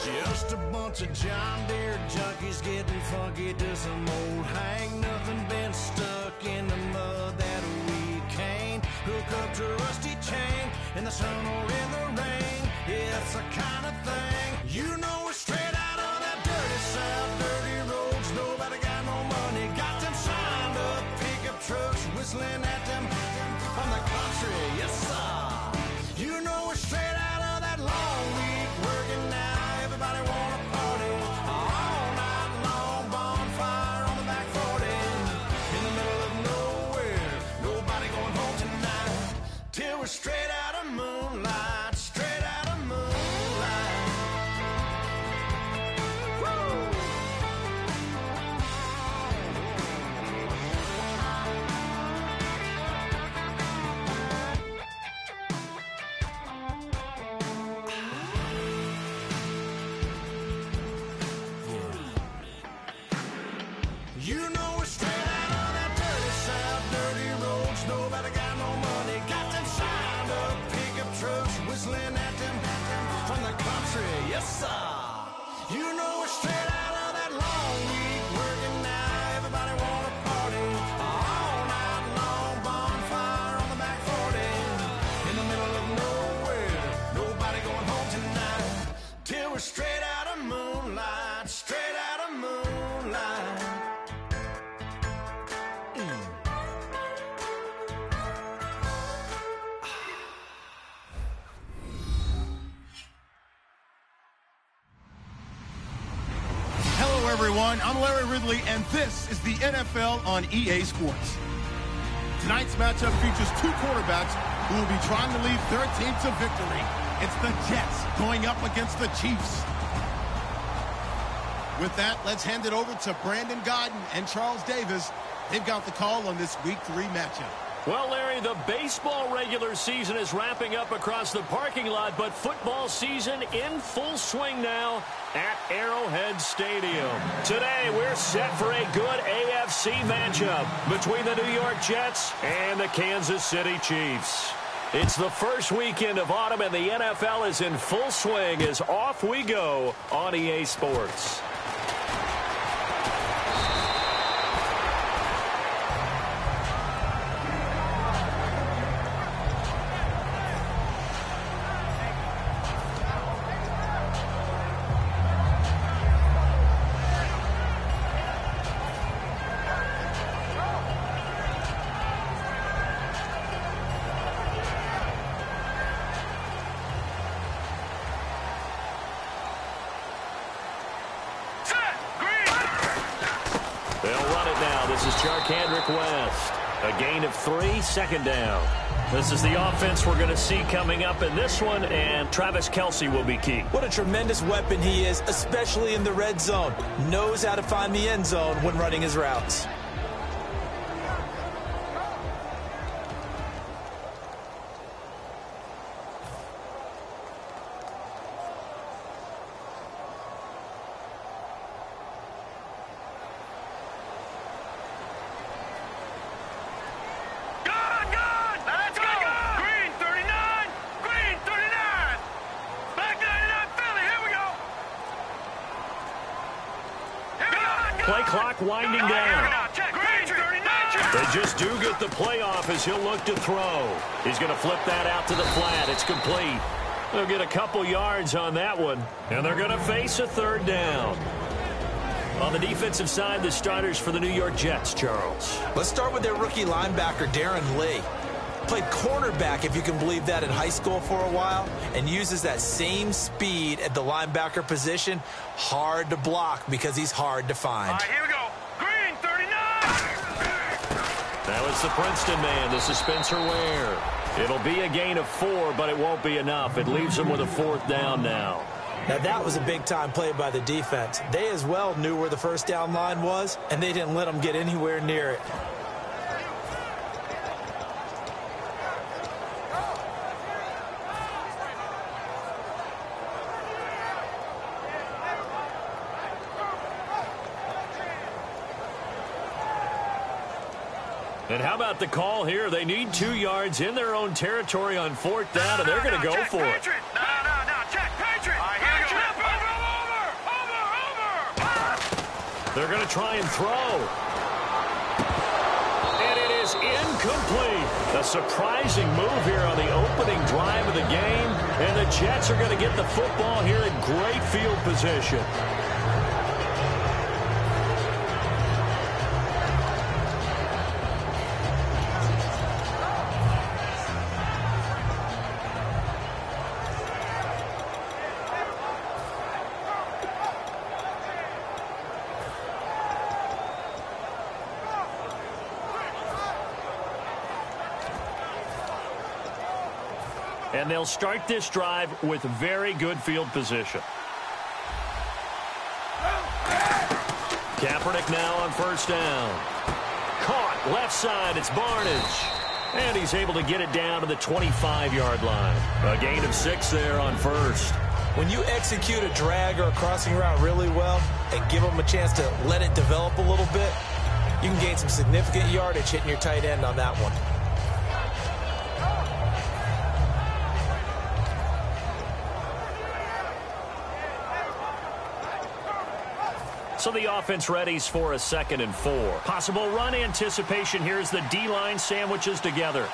Just a bunch of John Deere junkies getting funky to some old hang. Nothing been stuck in the mud that we can't hook up to a rusty chain in the sun or in the rain. It's the kind of thing you know we're straight out of that dirty south, dirty roads. Nobody got no money, got them signed up pickup trucks whistling at them from the country. Yes, sir. You know we're straight out of that long week working now. Everybody wanna party all night long, bonfire on the back 40 in the middle of nowhere. Nobody going home tonight till we're straight out of moonlight, straight out of moonlight. Woo! You know we're straight out of that dirty south, dirty roads. Nobody got no money, got them signed up pickup trucks whistling at them from the country. Yes, sir. You know we're straight out of that long week working now. Everybody wanna party all night long, bonfire on the back 40 in the middle of nowhere. Nobody going home tonight till we're straight out of moonlight, straight out of moonlight. Hello, everyone. I'm Larry Ridley, and this is the NFL on EA Sports. Tonight's matchup features two quarterbacks who will be trying to lead their team to victory. It's the Jets going up against the Chiefs. With that, let's hand it over to Brandon Godden and Charles Davis. They've got the call on this Week 3 matchup. Well, Larry, the baseball regular season is wrapping up across the parking lot, but football season in full swing now at Arrowhead Stadium. Today, we're set for a good AFC matchup between the New York Jets and the Kansas City Chiefs. It's the first weekend of autumn, and the NFL is in full swing as off we go on EA Sports. West. A gain of 3, second down. This is the offense we're going to see coming up in this one, and Travis Kelce will be key. What a tremendous weapon he is, especially in the red zone. Knows how to find the end zone when running his routes. Play clock winding down. They just do get the playoff as he'll look to throw. He's going to flip that out to the flat. It's complete. They'll get a couple yards on that one, and they're going to face a third down. On the defensive side, the starters for the New York Jets, Charles. Let's start with their rookie linebacker, Darren Lee. Played cornerback, if you can believe that, in high school for a while, and uses that same speed at the linebacker position. Hard to block because he's hard to find. All right, here we go. Green, 39! Now it's the Princeton man, this is Spencer Ware. It'll be a gain of 4, but it won't be enough. It leaves them with a fourth down now. Now, that was a big-time play by the defense. They as well knew where the first down line was, and they didn't let them get anywhere near it. And how about the call here? They need 2 yards in their own territory on fourth down, and they're going to go for it. No, check, Patriot. All right, here we go. They're going to try and throw. And it is incomplete. A surprising move here on the opening drive of the game. And the Jets are going to get the football here in great field position. And they'll start this drive with very good field position. Kaepernick now on first down. Caught left side. It's Barnage. And he's able to get it down to the 25-yard line. A gain of 6 there on first. When you execute a drag or a crossing route really well and give them a chance to let it develop a little bit, you can gain some significant yardage hitting your tight end on that one. So the offense readies for a 2nd and 4. Possible run anticipation. Here's the D-line sandwiches together.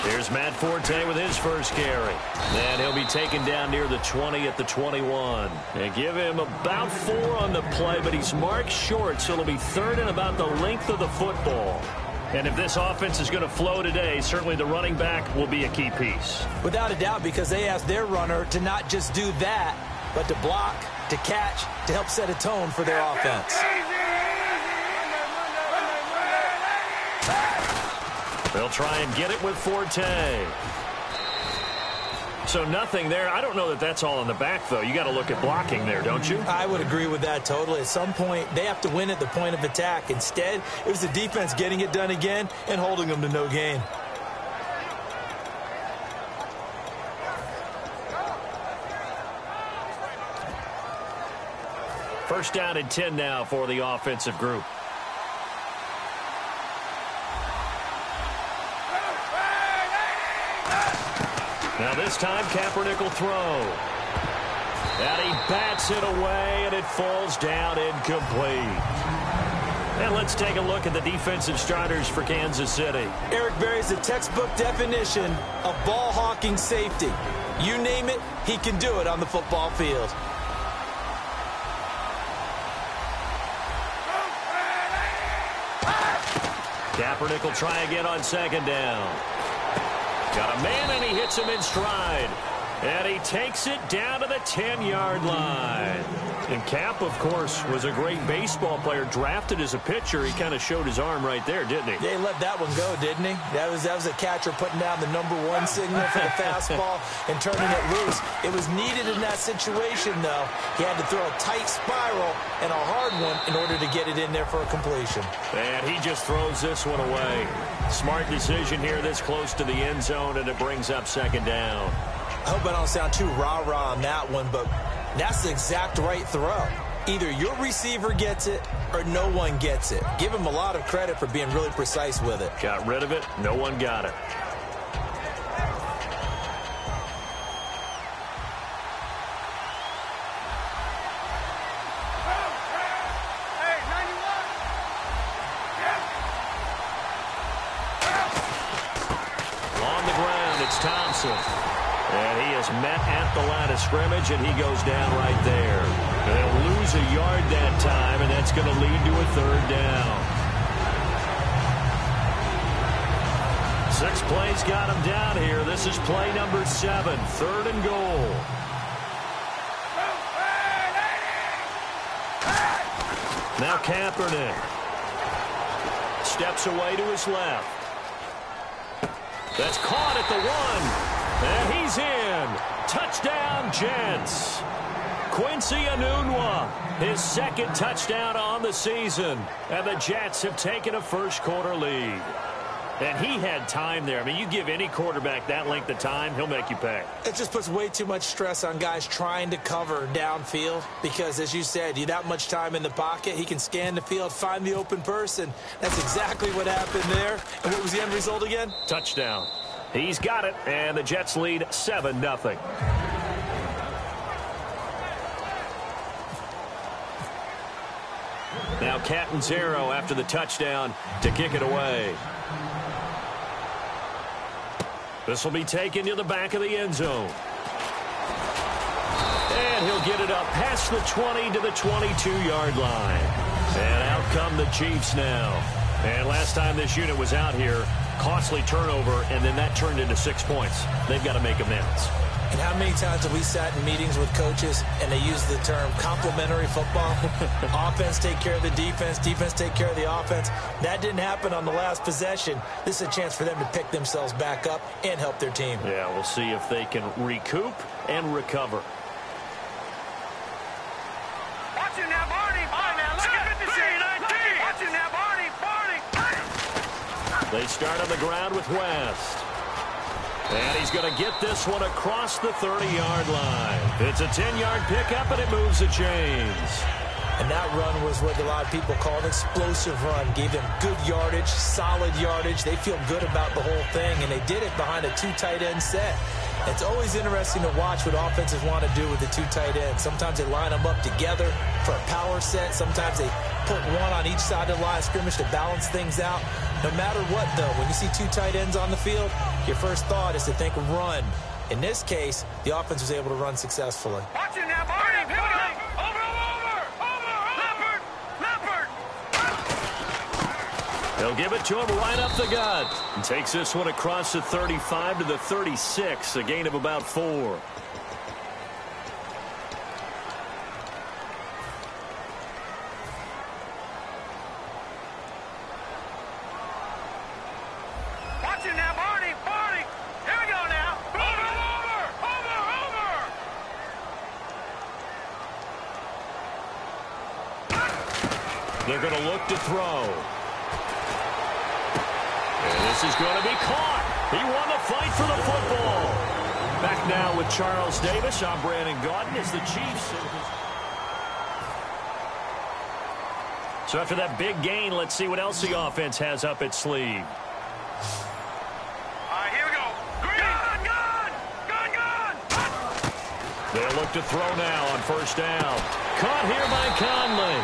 Here's Matt Forte with his first carry. And he'll be taken down near the 20 at the 21. They give him about 4 on the play, but he's marked short, so it'll be 3rd and about the length of the football. And if this offense is going to flow today, certainly the running back will be a key piece. Without a doubt, because they asked their runner to not just do that, but to block, to catch, to help set a tone for their offense. They'll try and get it with Forte. So nothing there. I don't know that that's all in the back, though. You got to look at blocking there, don't you? I would agree with that totally. At some point, they have to win at the point of attack. Instead, it was the defense getting it done again and holding them to no gain. First down and 10 now for the offensive group. Now this time, Kaepernick will throw. And he bats it away, and it falls down incomplete. And let's take a look at the defensive starters for Kansas City. Eric Berry's the textbook definition of ball-hawking safety. You name it, he can do it on the football field. Kaepernick will try again on 2nd down. Got a man, and he hits him in stride. And he takes it down to the 10-yard line. And Cap, of course, was a great baseball player. Drafted as a pitcher, he kind of showed his arm right there, didn't he? Yeah, he let that one go, didn't he? That was a catcher putting down the #1 signal for the fastball and turning it loose. It was needed in that situation, though. He had to throw a tight spiral and a hard one in order to get it in there for a completion. And he just throws this one away. Smart decision here this close to the end zone, and it brings up 2nd down. I hope I don't sound too rah-rah on that one, but that's the exact right throw. Either your receiver gets it or no one gets it. Give him a lot of credit for being really precise with it. Got rid of it. No one got it. On the ground, it's Thompson. And he is met at the line of scrimmage, and he goes down right there. And they'll lose a yard that time, and that's going to lead to a 3rd down. 6 plays got him down here. This is play number 7, 3rd and goal. Now Kaepernick steps away to his left. That's caught at the 1. And he's in. Touchdown, Jets. Quincy Enunwa, his 2nd touchdown on the season. And the Jets have taken a first-quarter lead. And he had time there. I mean, you give any quarterback that length of time, he'll make you pay. It just puts way too much stress on guys trying to cover downfield because, as you said, you that much time in the pocket, he can scan the field, find the open person. That's exactly what happened there. And what was the end result again? Touchdown. He's got it, and the Jets lead 7-0. Now Catanzaro after the touchdown to kick it away. This will be taken to the back of the end zone. And he'll get it up past the 20 to the 22-yard line. And out come the Chiefs now. And last time this unit was out here, costly turnover, and then that turned into 6 points. They've got to make amends. And how many times have we sat in meetings with coaches and they use the term complementary football? Offense take care of the defense, defense take care of the offense. That didn't happen on the last possession. This is a chance for them to pick themselves back up and help their team. Yeah, we'll see if they can recoup and recover. Watch it now, Barney. Now, look at 56. Watch it now, Barney. They start on the ground with West. And he's going to get this one across the 30-yard line. It's a 10-yard pickup, and it moves the chains. And that run was what a lot of people call an explosive run. Gave them good yardage, solid yardage. They feel good about the whole thing, and they did it behind a 2 tight end set. It's always interesting to watch what offenses want to do with the 2 tight ends. Sometimes they line them up together for a power set. Sometimes they put one on each side of the line of scrimmage to balance things out. No matter what, though, when you see 2 tight ends on the field, your first thought is to think run. In this case, the offense was able to run successfully. Watch it now, Barney. They'll give it to him right up the gut. And takes this one across the 35 to the 36, a gain of about 4. Watch it now, Barney. Here we go now. Over. They're going to look to throw. This is going to be caught. He won the fight for the football. Back now with Charles Davis. I'm Brandon Gaudin as the Chiefs. So after that big gain, let's see what else the offense has up its sleeve. All right, here we go. Gun. They'll look to throw now on first down. Caught here by Conley.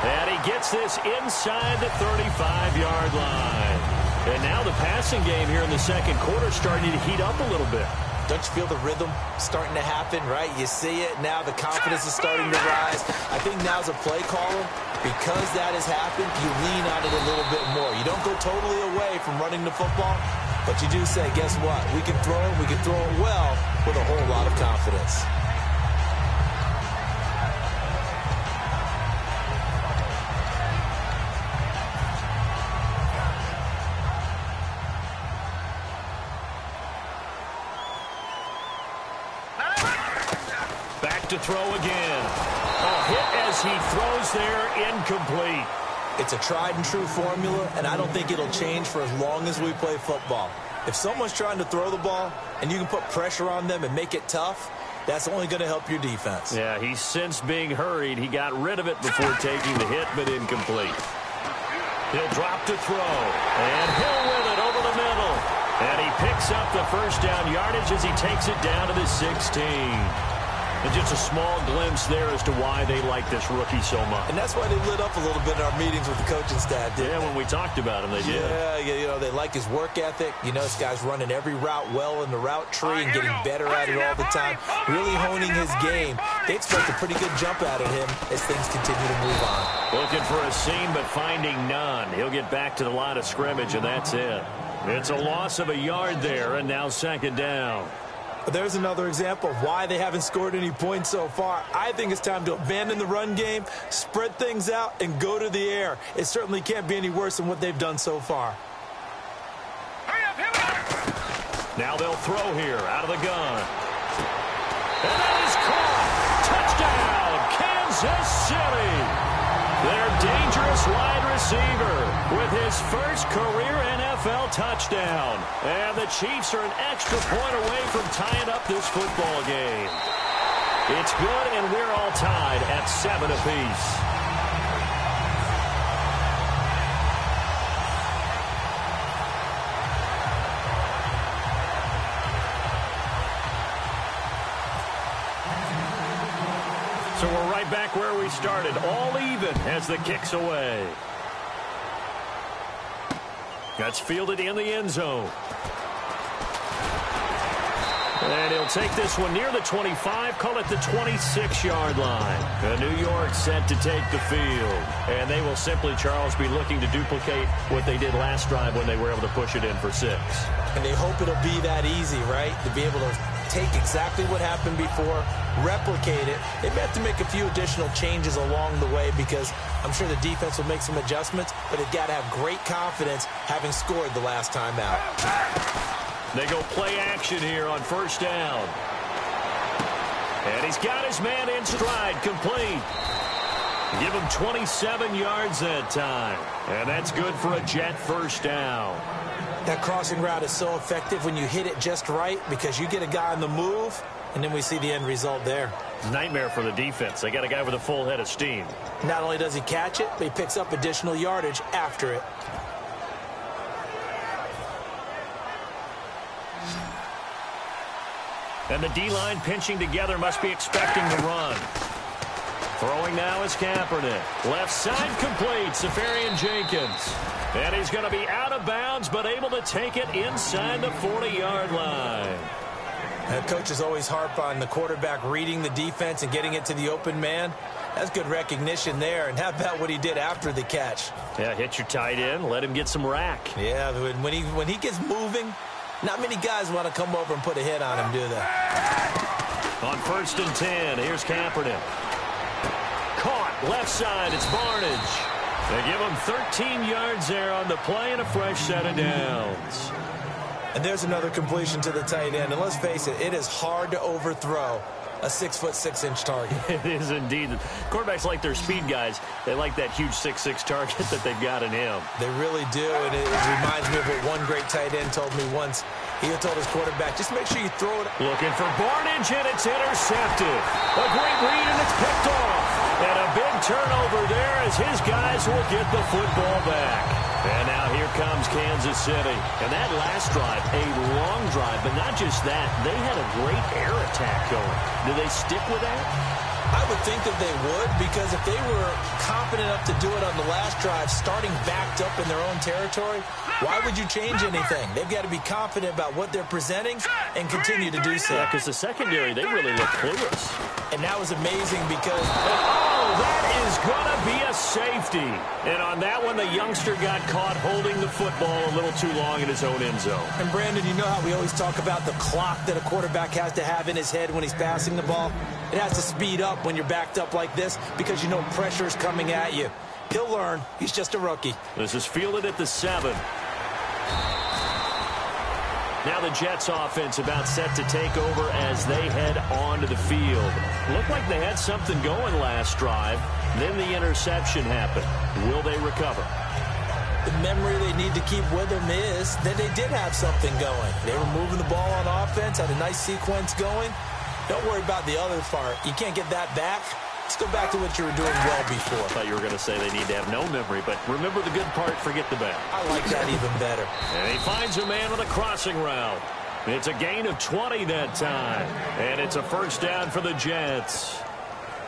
And he gets this inside the 35-yard line. And now the passing game here in the second quarter starting to heat up a little bit. Don't you feel the rhythm starting to happen, right? You see it. Now the confidence is starting to rise. I think now's a play caller. Because that has happened, you lean on it a little bit more. You don't go totally away from running the football, but you do say, guess what? We can throw it. We can throw it well with a whole lot of confidence. To throw again. A hit as he throws there, incomplete. It's a tried and true formula, and I don't think it'll change for as long as we play football. If someone's trying to throw the ball and you can put pressure on them and make it tough, that's only going to help your defense. Yeah, he's since being hurried. He got rid of it before taking the hit, but incomplete. He'll drop to throw, and Hill with it over the middle. And he picks up the first down yardage as he takes it down to the 16. And just a small glimpse there as to why they like this rookie so much. And that's why they lit up a little bit in our meetings with the coaching staff. Yeah, when we talked about him, they did. Yeah, you know, they like his work ethic. You know, this guy's running every route well in the route tree and getting better at it all the time. Really honing his game. They expect a pretty good jump out of him as things continue to move on. Looking for a seam, but finding none. He'll get back to the line of scrimmage, and that's it. It's a loss of a yard there, and now second down. But there's another example of why they haven't scored any points so far. I think it's time to abandon the run game, spread things out, and go to the air. It certainly can't be any worse than what they've done so far. Now they'll throw here out of the gun. And that is caught. Touchdown, Kansas City. Their dangerous wide receiver with his first career NFL touchdown. And the Chiefs are an extra point away from tying up this football game. It's good, and we're all tied at 7 apiece. So we're right back where we started, all even as the kick's away. That's fielded in the end zone. And he'll take this one near the 25, call it the 26-yard line. And New York set to take the field. And they will simply, Charles, be looking to duplicate what they did last drive when they were able to push it in for 6. And they hope it'll be that easy, right? To be able to take exactly what happened before, replicate it. They may have to make a few additional changes along the way because I'm sure the defense will make some adjustments, but they've got to have great confidence having scored the last time out. They go play action here on first down. And he's got his man in stride, complete. Give him 27 yards that time. And that's good for a Jet first down. That crossing route is so effective when you hit it just right because you get a guy on the move, and then we see the end result there. Nightmare for the defense. They got a guy with a full head of steam. Not only does he catch it, but he picks up additional yardage after it. And the D-line pinching together, must be expecting the run. Throwing now is Kaepernick. Left side complete, Safarian Jenkins. And he's going to be out of bounds, but able to take it inside the 40-yard line. Coaches always harp on the quarterback reading the defense and getting it to the open man. That's good recognition there. And how about what he did after the catch? Yeah, hit your tight end, let him get some rack. Yeah, when he gets moving, not many guys want to come over and put a hit on him, do they? On 1st and 10, here's Kaepernick. Caught, left side, it's Barnage. They give him 13 yards there on the play and a fresh set of downs. And there's another completion to the tight end. And let's face it, it is hard to overthrow a 6'6" target. It is indeed. Quarterbacks like their speed guys. They like that huge 6'6" target that they've got in him. They really do, and it reminds me of what one great tight end told me once. He told his quarterback, just make sure you throw it. Looking for Barnage, and it's intercepted. A great read, and it's picked off. And a big turnover there as his guys will get the football back. And now here comes Kansas City. And that last drive, a long drive, but not just that. They had a great air attack going. Do they stick with that? I would think that they would, because if they were confident enough to do it on the last drive, starting backed up in their own territory, why would you change anything? They've got to be confident about what they're presenting and continue to do so. Yeah, because the secondary, they really look clueless. And that was amazing because... Oh, that is going to be a safety. And on that one, the youngster got caught holding the football a little too long in his own end zone. And, Brandon, you know how we always talk about the clock that a quarterback has to have in his head when he's passing the ball? It has to speed up when you're backed up like this because you know pressure's coming at you. He'll learn. He's just a rookie. This is fielded at the 7. Now the Jets offense about set to take over as they head onto the field. Looked like they had something going last drive. Then the interception happened. Will they recover? The memory they need to keep with them is that they did have something going. They were moving the ball on offense, had a nice sequence going. Don't worry about the other part. You can't get that back. Let's go back to what you were doing well before. I thought you were going to say they need to have no memory, but remember the good part, forget the bad. I like that even better. And he finds a man with a crossing route. It's a gain of 20 that time. And it's a first down for the Jets.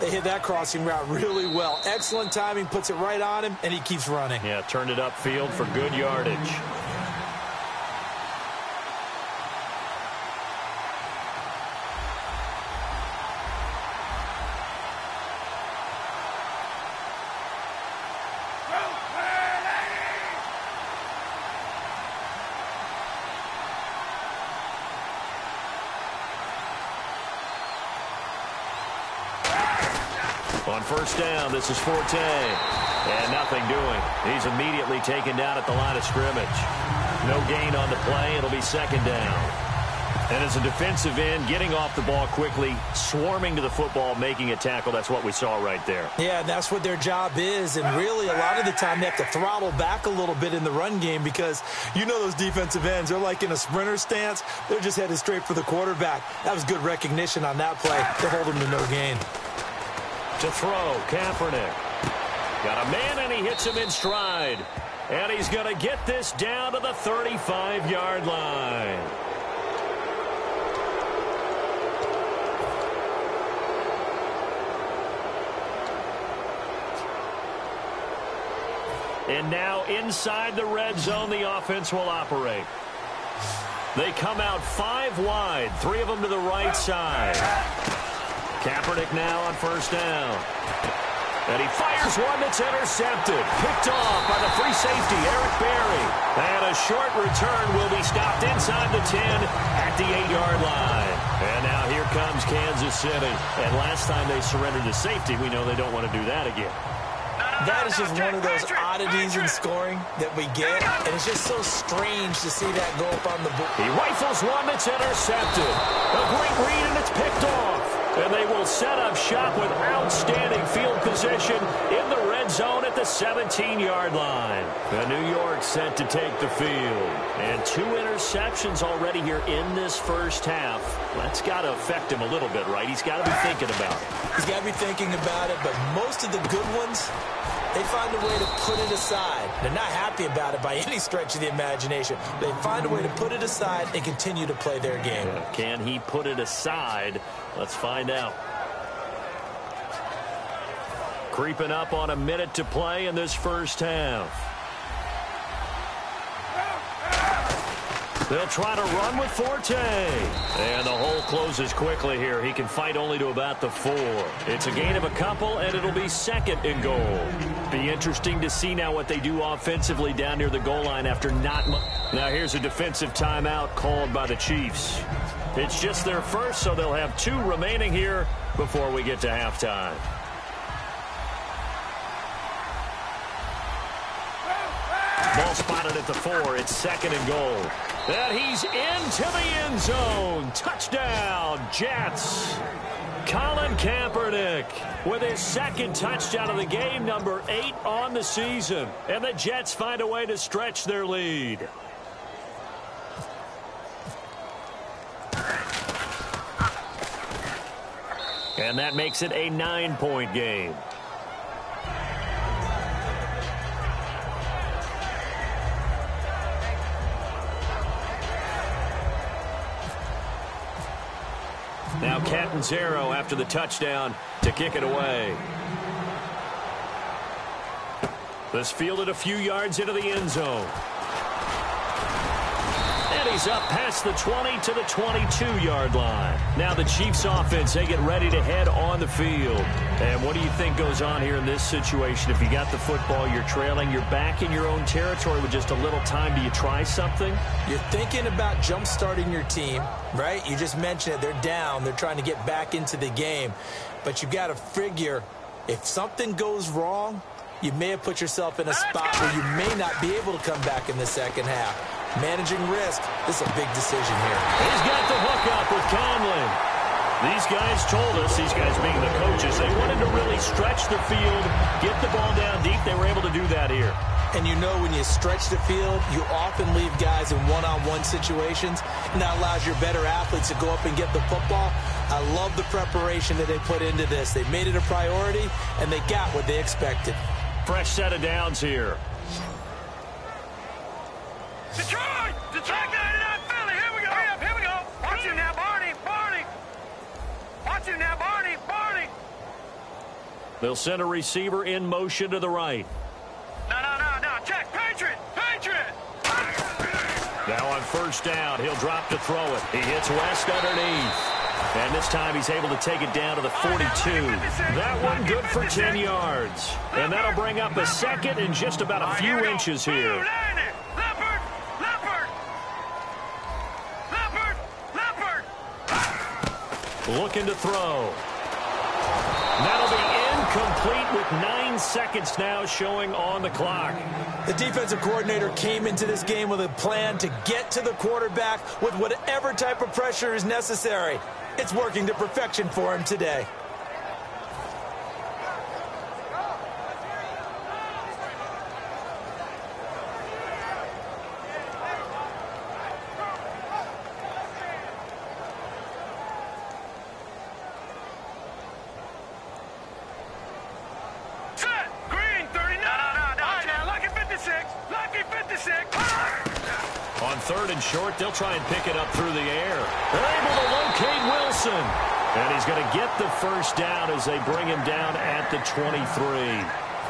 They hit that crossing route really well. Excellent timing, puts it right on him, and he keeps running. Yeah, turned it upfield for good yardage. On first down, this is Forte. And nothing doing. He's immediately taken down at the line of scrimmage. No gain on the play. It'll be second down. And as a defensive end, getting off the ball quickly, swarming to the football, making a tackle, that's what we saw right there. Yeah, that's what their job is. And really, a lot of the time, they have to throttle back a little bit in the run game because you know those defensive ends, they're like in a sprinter stance. They're just headed straight for the quarterback. That was good recognition on that play to hold him to no gain. To throw, Kaepernick. Got a man, and he hits him in stride. And he's going to get this down to the 35-yard line. And now inside the red zone, the offense will operate. They come out 5 wide, 3 of them to the right side. Kaepernick now on first down. And he fires one that's intercepted. Picked off by the free safety, Eric Berry. And a short return will be stopped inside the 10 at the 8-yard line. And now here comes Kansas City. And last time they surrendered to safety, we know they don't want to do that again. That is just one of those oddities in scoring that we get, and it's just so strange to see that go up on the board. He rifles one that's intercepted. A great read, and it's picked off. And they will set up shop with outstanding field position in the red zone at the 17-yard line. The New York set to take the field. And 2 interceptions already here in this first half. That's got to affect him a little bit, right? He's got to be thinking about it. He's got to be thinking about it, but most of the good ones, they find a way to put it aside. They're not happy about it by any stretch of the imagination. They find a way to put it aside and continue to play their game. Yeah, can he put it aside? Let's find out. Creeping up on a minute to play in this first half. They'll try to run with Forte. And the hole closes quickly here. He can fight only to about the 4. It's a gain of a couple, and it'll be 2nd and goal. Be interesting to see now what they do offensively down near the goal line after not much. Now here's a defensive timeout called by the Chiefs. It's just their first, so they'll have 2 remaining here before we get to halftime. Ball spotted at the 4. It's 2nd and goal. And he's into the end zone. Touchdown, Jets. Colin Kaepernick with his 2nd touchdown of the game, number 8 on the season. And the Jets find a way to stretch their lead. And that makes it a 9-point game. Now Catanzaro after the touchdown to kick it away. This fielded a few yards into the end zone. And he's up past the 20 to the 22-yard line. Now the Chiefs offense, they get ready to head on the field. And what do you think goes on here in this situation? If you got the football, you're trailing, you're back in your own territory with just a little time. Do you try something? You're thinking about jump-starting your team, right? You just mentioned it. They're down. They're trying to get back into the game. But you've got to figure if something goes wrong, you may have put yourself in a spot where you may not be able to come back in the second half. Managing risk, this is a big decision here. He's got the hook up with Conley. These guys told us, these guys being the coaches, they wanted to really stretch the field, get the ball down deep. They were able to do that here. And you know when you stretch the field, you often leave guys in one-on-one situations, and that allows your better athletes to go up and get the football. I love the preparation that they put into this. They made it a priority, and they got what they expected. Fresh set of downs here. Detroit! Detroit got it out, Philly. Here we go. Here we go. Watch him now, Barney. Barney. Watch him now, Barney. Barney. They'll send a receiver in motion to the right. No. Check. Patriot. Patriot. Now on first down, he'll drop to throw it. He hits West underneath. And this time he's able to take it down to the 42. That one good for 10 yards. And that'll bring up a 2nd and just about a few inches here. Looking to throw. That'll be incomplete with 9 seconds now showing on the clock. The defensive coordinator came into this game with a plan to get to the quarterback with whatever type of pressure is necessary. It's working to perfection for him today. On 3rd and short, they'll try and pick it up through the air. They're able to locate Wilson. And he's going to get the first down as they bring him down at the 23.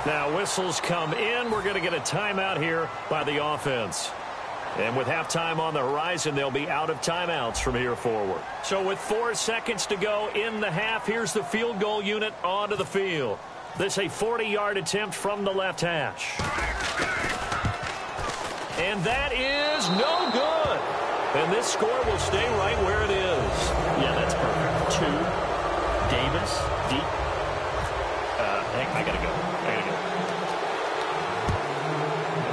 Now whistles come in. We're going to get a timeout here by the offense. And with halftime on the horizon, they'll be out of timeouts from here forward. So with 4 seconds to go in the half, here's the field goal unit onto the field. This a 40-yard attempt from the left hash. And that is no good. And this score will stay right where it is. Yeah, that's perfect. 2, Davis, deep. I got to go.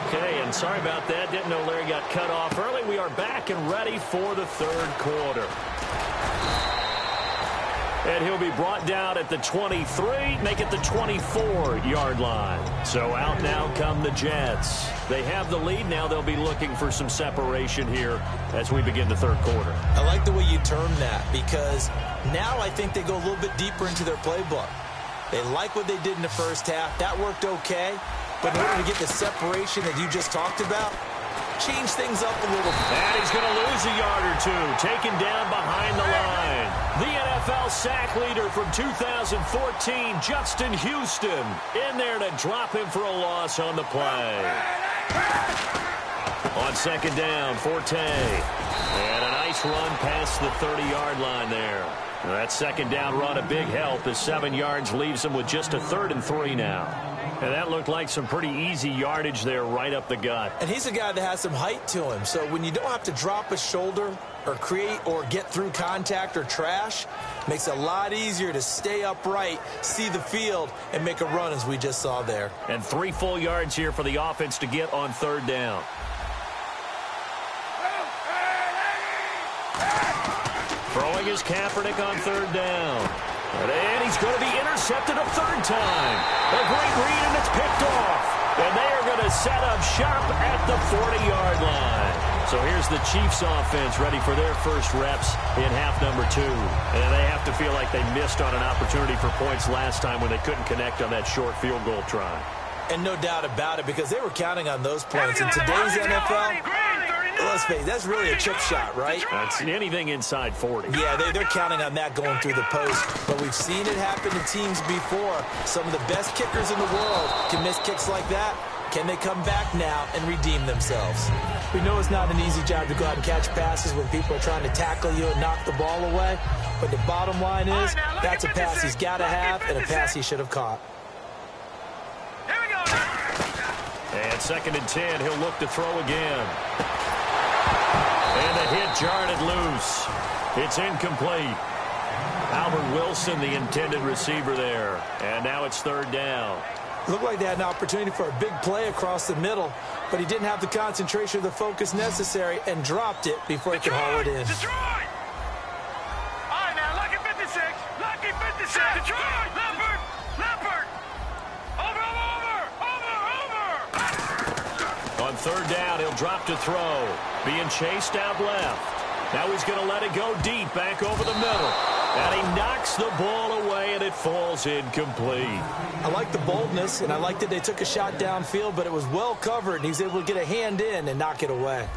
Okay, and sorry about that. Didn't know Larry got cut off early. We are back and ready for the third quarter. And he'll be brought down at the 23, make it the 24-yard line. So out now come the Jets. They have the lead. Now they'll be looking for some separation here as we begin the third quarter. I like the way you term that, because now I think they go a little bit deeper into their playbook. They like what they did in the first half. That worked okay. But in order to get the separation that you just talked about, change things up a little. And he's going to lose a yard or two, taken down behind the line. The NFL sack leader from 2014, Justin Houston, in there to drop him for a loss on the play. On second down, Forte. And a nice run past the 30-yard line there. That second down run, a big help, as 7 yards leaves him with just a 3rd and 3 now. And that looked like some pretty easy yardage there right up the gut. And he's a guy that has some height to him. So when you don't have to drop a shoulder or create or get through contact or trash, makes it a lot easier to stay upright, see the field, and make a run as we just saw there. And 3 full yards here for the offense to get on third down. Throwing is Kaepernick on third down. And he's going to be intercepted a 3rd time. A great read, and it's picked off. And they are going to set up shop at the 40-yard line. So here's the Chiefs offense ready for their first reps in half number 2. And they have to feel like they missed on an opportunity for points last time when they couldn't connect on that short field goal try. And no doubt about it, because they were counting on those points. In today's NFL, let's face it, that's really a chip shot, right? That's anything inside 40. Yeah, they're counting on that going through the post. But we've seen it happen to teams before. Some of the best kickers in the world can miss kicks like that. Can they come back now and redeem themselves? We know it's not an easy job to go out and catch passes when people are trying to tackle you and knock the ball away. But the bottom line is, that's a pass he's got to have and a pass he should have caught. And 2nd and 10, he'll look to throw again. And the hit jarred it loose. It's incomplete. Albert Wilson, the intended receiver there. And now it's 3rd down. Looked like they had an opportunity for a big play across the middle, but he didn't have the concentration or the focus necessary and dropped it before he could haul it in. Detroit! All right, now, lucky 56. Lucky 56. Detroit! Leopard! Leopard! On 3rd down, he'll drop to throw. Being chased out left. Now he's going to let it go deep, back over the middle. And he knocks the ball away, and it falls incomplete. I like the boldness, and I like that they took a shot downfield, but it was well covered, and he was able to get a hand in and knock it away.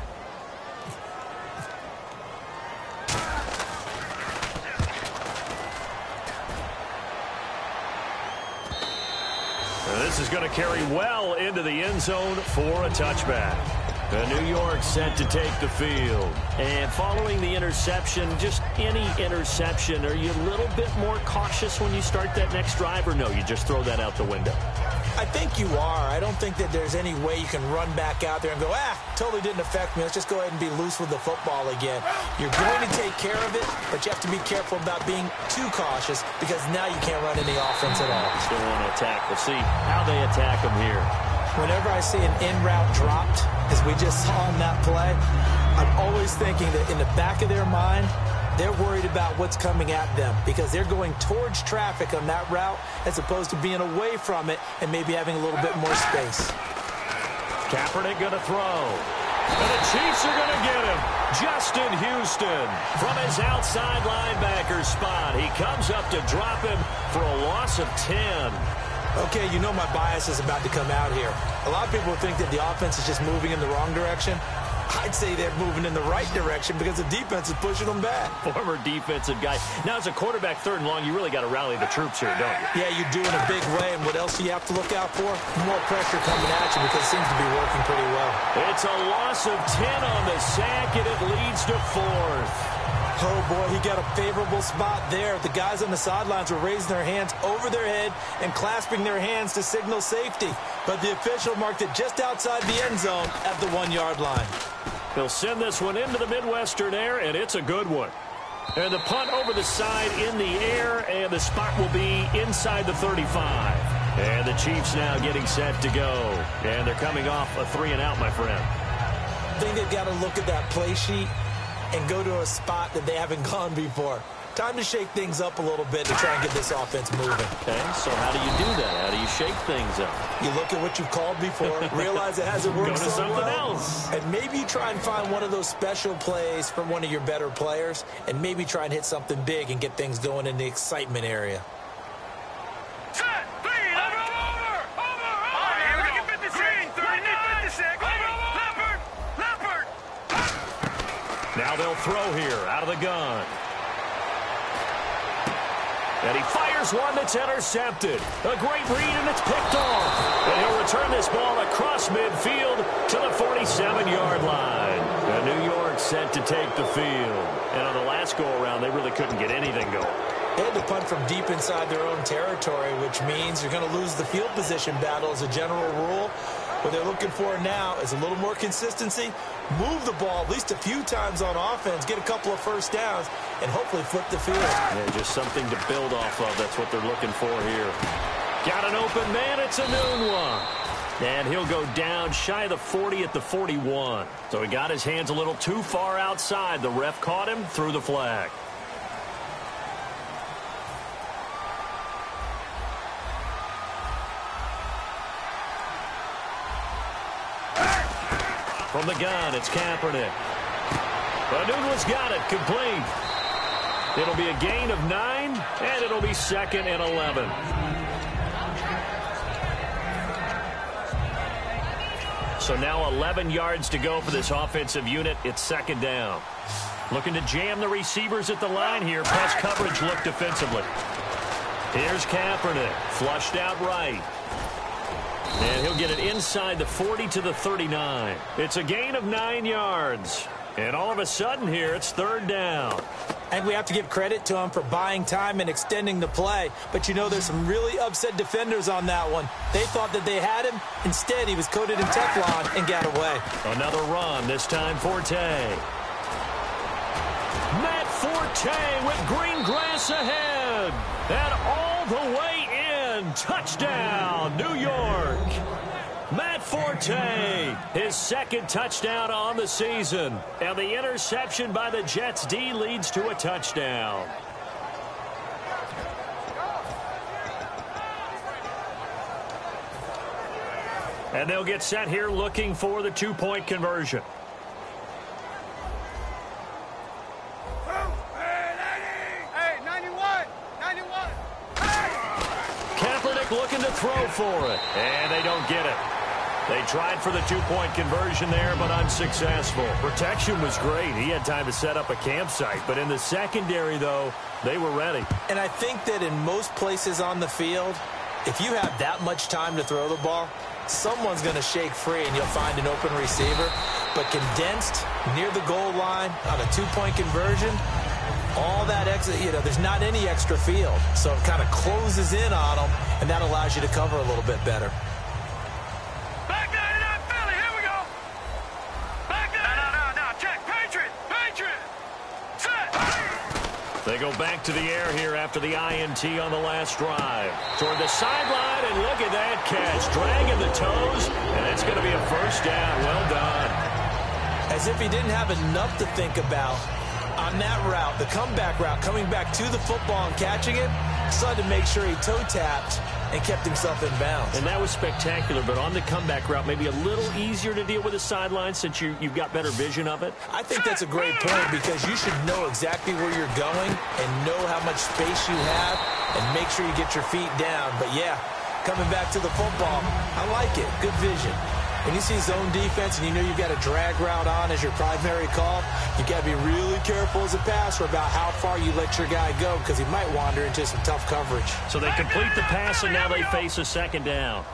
And this is going to carry well into the end zone for a touchback. New York set to take the field. And following the interception, just any interception, are you a little bit more cautious when you start that next drive, or no, you just throw that out the window? I think you are. I don't think that there's any way you can run back out there and go, totally didn't affect me. Let's just go ahead and be loose with the football again. You're going to take care of it, but you have to be careful about being too cautious, because now you can't run any offense at all. Still want to attack. We'll see how they attack them here. Whenever I see an in route dropped, as we just saw in that play, I'm always thinking that in the back of their mind, they're worried about what's coming at them, because they're going towards traffic on that route as opposed to being away from it and maybe having a little bit more space. Kaepernick going to throw. And the Chiefs are going to get him. Justin Houston from his outside linebacker spot. He comes up to drop him for a loss of 10. Okay, you know my bias is about to come out here. A lot of people think that the offense is just moving in the wrong direction. I'd say they're moving in the right direction because the defense is pushing them back. Former defensive guy. Now, as a quarterback, 3rd and long, you really got to rally the troops here, don't you? Yeah, you do in a big way. And what else do you have to look out for? More pressure coming at you because it seems to be working pretty well. It's a loss of 10 on the sack, and it leads to 4th. Oh, boy, he got a favorable spot there. The guys on the sidelines were raising their hands over their head and clasping their hands to signal safety. But the official marked it just outside the end zone at the 1-yard line. He'll send this one into the Midwestern air, and it's a good one. And the punt over the side in the air, and the spot will be inside the 35. And the Chiefs now getting set to go. And they're coming off a 3-and-out, my friend. I think they've got to look at that play sheet and go to a spot that they haven't gone before. Time to shake things up a little bit to try and get this offense moving. Okay, so how do you do that? How do you shake things up? You look at what you've called before, realize it hasn't worked Go to so something well, else. and maybe try and find one of those special plays from one of your better players, and maybe try and hit something big and get things going in the excitement area. Set, please, over. All right, here we go. 56, 39, 56. Leopard. Now they'll throw here out of the gun. And he fires one that's intercepted. A great read, and it's picked off. And he'll return this ball across midfield to the 47-yard line. And New York set to take the field. And on the last go-around, they really couldn't get anything going. They had to punt from deep inside their own territory, which means you're going to lose the field position battle as a general rule. What they're looking for now is a little more consistency, move the ball at least a few times on offense, get a couple of first downs, and hopefully flip the field. Yeah, just something to build off of. That's what they're looking for here. Got an open man. It's a noon one. And he'll go down shy of the 40 at the 41. So he got his hands a little too far outside. The ref caught him, threw the flag. From the gun, it's Kaepernick. Nunez got it, complete. It'll be a gain of 9, and it'll be 2nd and 11. So now 11 yards to go for this offensive unit. It's 2nd down. Looking to jam the receivers at the line here. Press coverage look defensively. Here's Kaepernick, flushed out right. And he'll get it inside the 40 to the 39. It's a gain of 9 yards. And all of a sudden here, it's 3rd down. And we have to give credit to him for buying time and extending the play. But, you know, there's some really upset defenders on that one. They thought that they had him. Instead, he was coated in Teflon and got away. Another run, this time Forte. Matt Forte with green grass ahead. And all the way in. Touchdown, New York. Matt Forte, his 2nd touchdown on the season. And the interception by the Jets D leads to a touchdown. And they'll get set here looking for the 2-point conversion. Hey, 91. Kaepernick looking to throw for it. And they don't get it. They tried for the 2-point conversion there, but unsuccessful. Protection was great. He had time to set up a campsite. But in the secondary, though, they were ready. And I think that in most places on the field, if you have that much time to throw the ball, someone's going to shake free and you'll find an open receiver. But condensed near the goal line on a 2-point conversion, all that extra, you know, there's not any extra field. So it kind of closes in on them, and that allows you to cover a little bit better. Back 99 Philly, here we go. Back 99. No. Check. Patriot. Set. They go back to the air here after the INT on the last drive. Toward the sideline, and look at that catch. Dragging the toes, and it's going to be a 1st down. Well done. As if he didn't have enough to think about on that route, the comeback route, coming back to the football and catching it, decided to make sure he toe-tapped and kept himself in bounds. And that was spectacular, but on the comeback route, maybe a little easier to deal with the sideline since you've got better vision of it. I think that's a great point because you should know exactly where you're going and know how much space you have and make sure you get your feet down. But, yeah, coming back to the football, I like it. Good vision. When you see zone defense and you know you've got a drag route on as your primary call, you've got to be really careful as a passer about how far you let your guy go because he might wander into some tough coverage. So they complete the pass, and now they face a second down.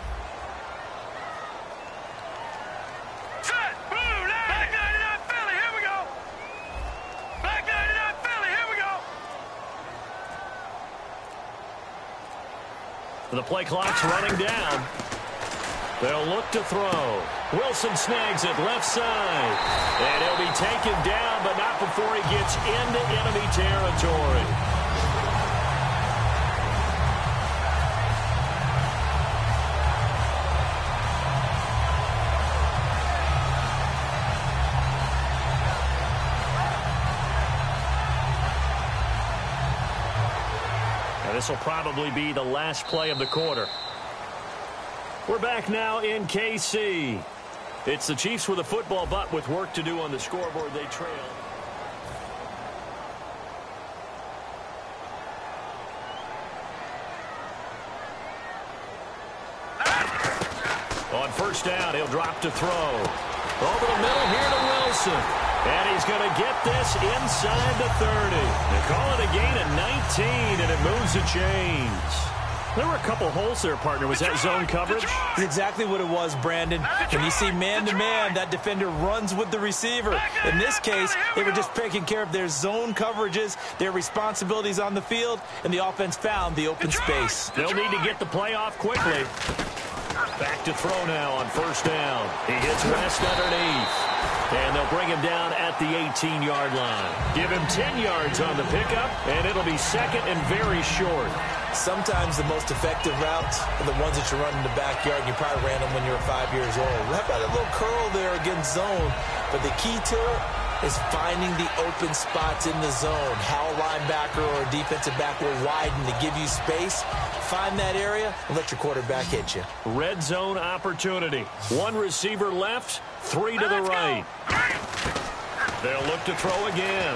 The play clock's running down. They'll look to throw. Wilson snags it left side. And he'll be taken down, but not before he gets into enemy territory. This will probably be the last play of the quarter. We're back now in KC. It's the Chiefs with a football, but with work to do on the scoreboard. They trail. On first down, he'll drop to throw. Over the middle here to Wilson. And he's going to get this inside the 30. They call it a gain of 19, and it moves the chains. There were a couple holes there, partner. Was that zone coverage? That's exactly what it was, Brandon. When you see man-to-man, that defender runs with the receiver. In this case, they were just taking care of their zone coverages, their responsibilities on the field, and the offense found the open space. They'll need to get the play off quickly. Back to throw now on first down. He hits West underneath. And they'll bring him down at the 18-yard line. Give him 10 yards on the pickup, and it'll be second and very short. Sometimes the most effective routes are the ones that you run in the backyard. You probably ran them when you were 5 years old. How about a little curl there against zone? But the key to it is finding the open spots in the zone. How a linebacker or a defensive back will widen to give you space. Find that area and let your quarterback hit you. Red zone opportunity. One receiver left, three to the right. They'll look to throw again.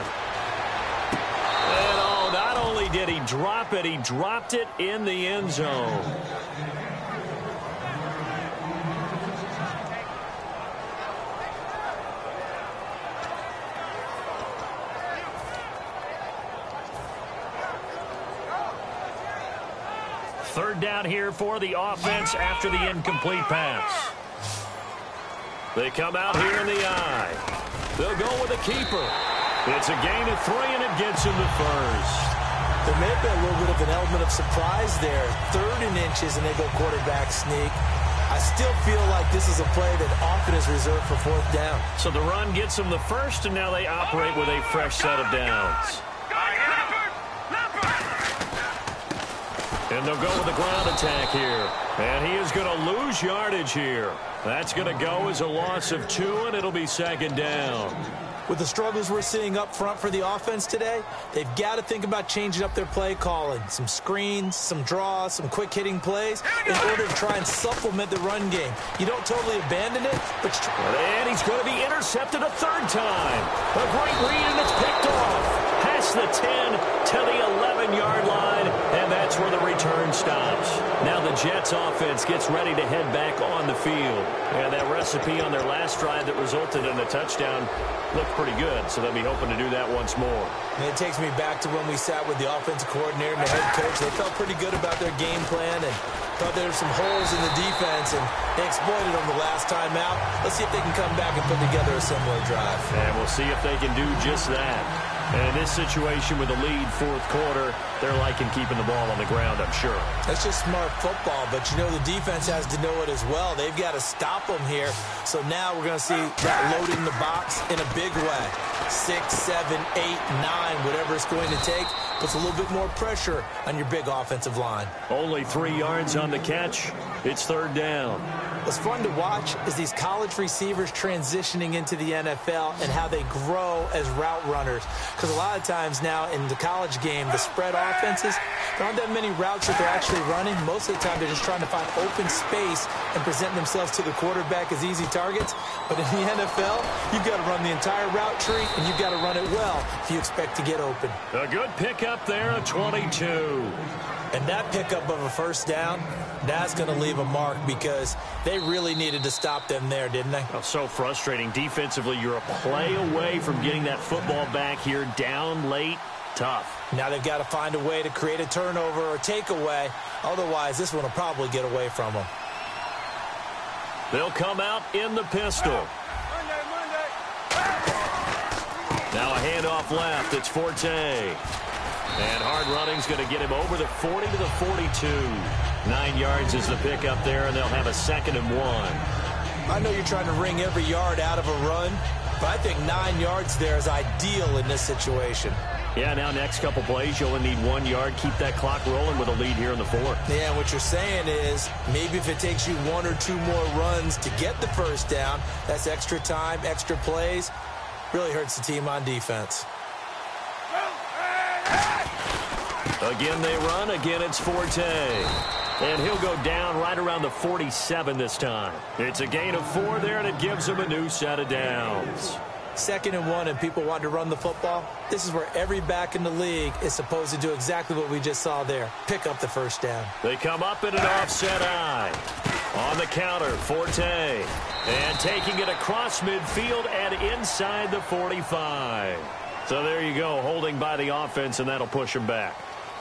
And oh, not only did he drop it, he dropped it in the end zone. Third down here for the offense after the incomplete pass. They come out here in the eye. They'll go with a keeper. It's a gain of 3, and it gets him the first. There may have been a little bit of an element of surprise there. 3rd and inches, and they go quarterback sneak. I still feel like this is a play that often is reserved for 4th down. So the run gets them the first, and now they operate with a fresh set of downs. And they'll go with the ground attack here. And he is going to lose yardage here. That's going to go as a loss of 2, and it'll be second down. With the struggles we're seeing up front for the offense today, they've got to think about changing up their play calling. Some screens, some draws, some quick-hitting plays in order to try and supplement the run game. You don't totally abandon it, but you try. And he's going to be intercepted a 3rd time. A great read, and it's picked off. Past the 10 to the 11-yard line, and that's where the return stops. Now the Jets offense gets ready to head back on the field. And that recipe on their last drive that resulted in a touchdown looked pretty good, so they'll be hoping to do that once more. And it takes me back to when we sat with the offensive coordinator and the head coach. They felt pretty good about their game plan and thought there were some holes in the defense, and they exploited them the last time out. Let's see if they can come back and put together a similar drive. And we'll see if they can do just that. And in this situation with a lead 4th quarter, they're liking keeping the ball on the ground, I'm sure. That's just smart football, but you know the defense has to know it as well. They've got to stop them here. So now we're going to see that loading the box in a big way. 6, 7, 8, 9, whatever it's going to take, puts a little bit more pressure on your big offensive line. Only 3 yards on the catch. It's 3rd down. What's fun to watch is these college receivers transitioning into the NFL and how they grow as route runners. Because a lot of times now in the college game, the spread offenses, there aren't that many routes that they're actually running. Most of the time, they're just trying to find open space and present themselves to the quarterback as easy targets. But in the NFL, you've got to run the entire route tree, and you've got to run it well if you expect to get open. A good pickup there, a 22. And that pickup of a first down, that's going to leave a mark because they really needed to stop them there, didn't they? Oh, so frustrating. Defensively, you're a play away from getting that football back here down late. Tough. Now they've got to find a way to create a turnover or takeaway. Otherwise, this one will probably get away from them. They'll come out in the pistol. Now a handoff left. It's Forte. And hard running's going to get him over the 40 to the 42. 9 yards is the pickup there, and they'll have a 2nd and 1. I know you're trying to wring every yard out of a run, but I think 9 yards there is ideal in this situation. Yeah, now next couple plays, you only need 1 yard. Keep that clock rolling with a lead here in the 4th. Yeah, what you're saying is maybe if it takes you 1 or 2 more runs to get the first down, that's extra time, extra plays. Really hurts the team on defense. Again they run. Again it's Forte. And he'll go down right around the 47 this time. It's a gain of 4 there, and it gives him a new set of downs. 2nd and 1, and people want to run the football. This is where every back in the league is supposed to do exactly what we just saw there. Pick up the first down. They come up in an offset eye. On the counter, Forte. And taking it across midfield and inside the 45. So there you go, holding by the offense, and that'll push them back.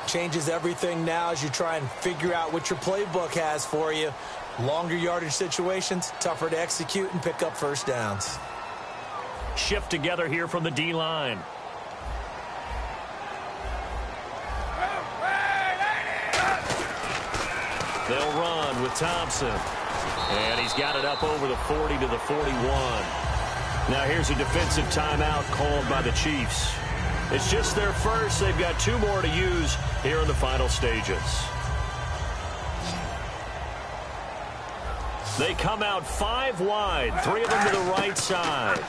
Changes everything now as you try and figure out what your playbook has for you. Longer yardage situations, tougher to execute and pick up first downs. Shift together here from the D-line. They'll run with Thompson. And he's got it up over the 40 to the 41. Now here's a defensive timeout called by the Chiefs. It's just their first. They've got 2 more to use here in the final stages. They come out 5 wide, 3 of them to the right side.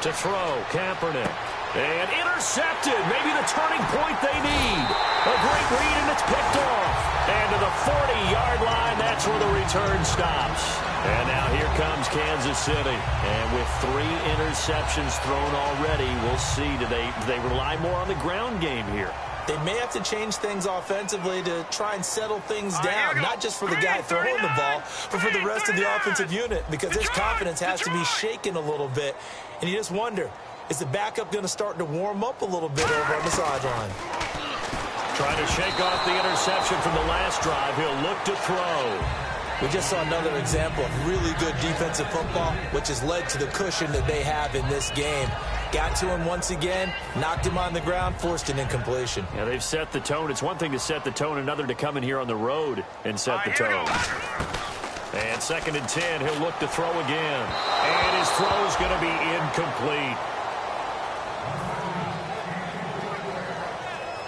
To throw, Kaepernick. And intercepted. Maybe the turning point they need. A great read, and it's picked off. And to the 40-yard line, that's where the return stops. And now here comes Kansas City. And with 3 interceptions thrown already, we'll see. Do they rely more on the ground game here? They may have to change things offensively to try and settle things down, not just for the guy throwing the ball, but for the rest of the offensive unit, because his confidence has to be shaken a little bit. And you just wonder, is the backup going to start to warm up a little bit over on the sideline? Trying to shake off the interception from the last drive. He'll look to throw. We just saw another example of really good defensive football, which has led to the cushion that they have in this game. Got to him once again, knocked him on the ground, forced an incompletion. Yeah, they've set the tone. It's one thing to set the tone, another to come in here on the road and set the tone. And 2nd and 10, he'll look to throw again. And his throw is going to be incomplete.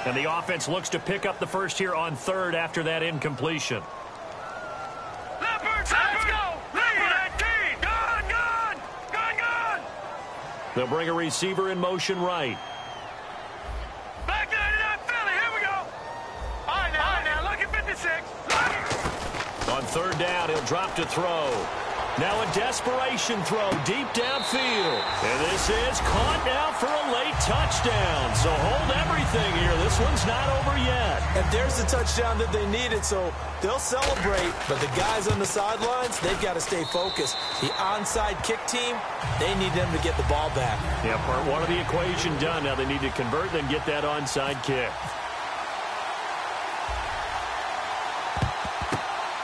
And the offense looks to pick up the first here on 3rd after that incompletion. Let's go! Gun! They'll bring a receiver in motion right. Back 99 Philly, here we go! All right, now, look at 56. On 3rd down, he'll drop to throw. Now a desperation throw deep downfield. And this is caught now for a late touchdown. So hold everything here. This one's not over yet. And there's the touchdown that they needed, so they'll celebrate. But the guys on the sidelines, they've got to stay focused. The onside kick team, they need them to get the ball back. Yeah, part 1 of the equation done. Now they need to convert, then get that onside kick.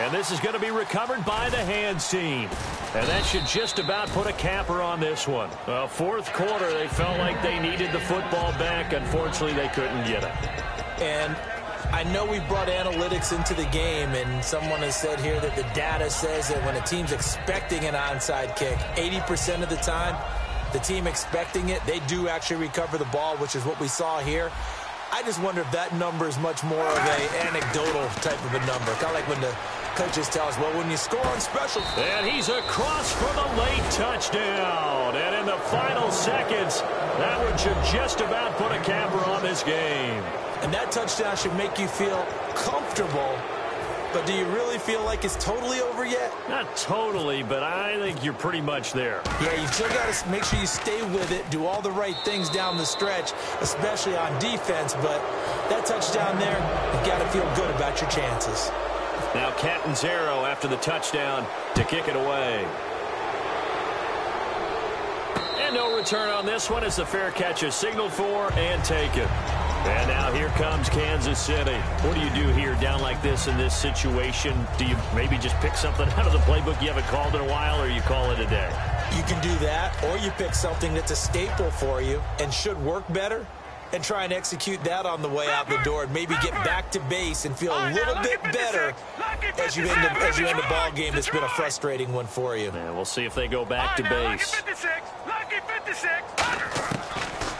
And this is going to be recovered by the hands team. And that should just about put a capper on this one. 4th quarter, they felt like they needed the football back. Unfortunately, they couldn't get it. And I know we brought analytics into the game, and someone has said here that the data says that when a team's expecting an onside kick, 80% of the time, the team expecting it, they do actually recover the ball, which is what we saw here. I just wonder if that number is much more of an anecdotal type of a number. Kind of like when the coaches tell us, well, when you score on special. And he's across for the late touchdown. And in the final seconds, that one should just about put a capper on this game. And that touchdown should make you feel comfortable but do you really feel like it's totally over yet? Not totally, but I think you're pretty much there. Yeah, you still got to make sure you stay with it, do all the right things down the stretch, especially on defense, but that touchdown there, you've got to feel good about your chances. Now Catanzaro after the touchdown to kick it away. And no return on this one as the fair catch is signaled for and taken. And now here comes Kansas City. What do you do here down like this in this situation? Do you maybe just pick something out of the playbook you haven't called in a while, or you call it a day? You can do that, or you pick something that's a staple for you and should work better and try and execute that on the way out the door and maybe get back to base and feel a little bit better as you end a ball game that's been a frustrating one for you. And we'll see if they go back to base. Lucky 56.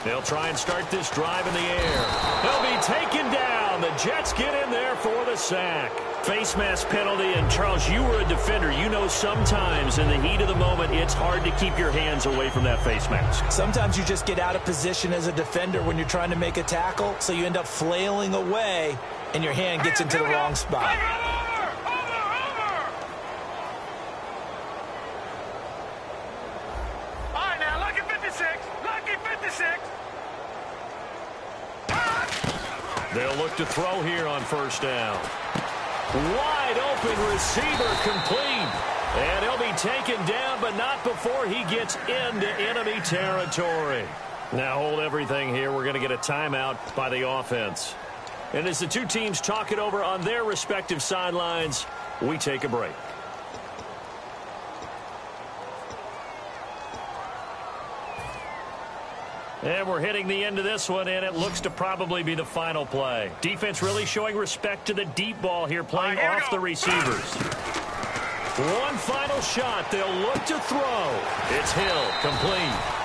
They'll try and start this drive in the air. They'll be taken down. The Jets get in there for the sack. Face mask penalty, and Charles, you were a defender. You know sometimes in the heat of the moment, it's hard to keep your hands away from that face mask. Sometimes you just get out of position as a defender when you're trying to make a tackle, so you end up flailing away, and your hand gets into the wrong spot. All right, now, lucky 56. Lucky 56. They'll look to throw here on first down. Wide open receiver complete. And he'll be taken down, but not before he gets into enemy territory. Now hold everything here. We're going to get a timeout by the offense. And as the two teams talk it over on their respective sidelines, we take a break. And we're hitting the end of this one, and it looks to probably be the final play. Defense really showing respect to the deep ball here, playing off the receivers. One final shot. They'll look to throw. It's Hill, complete.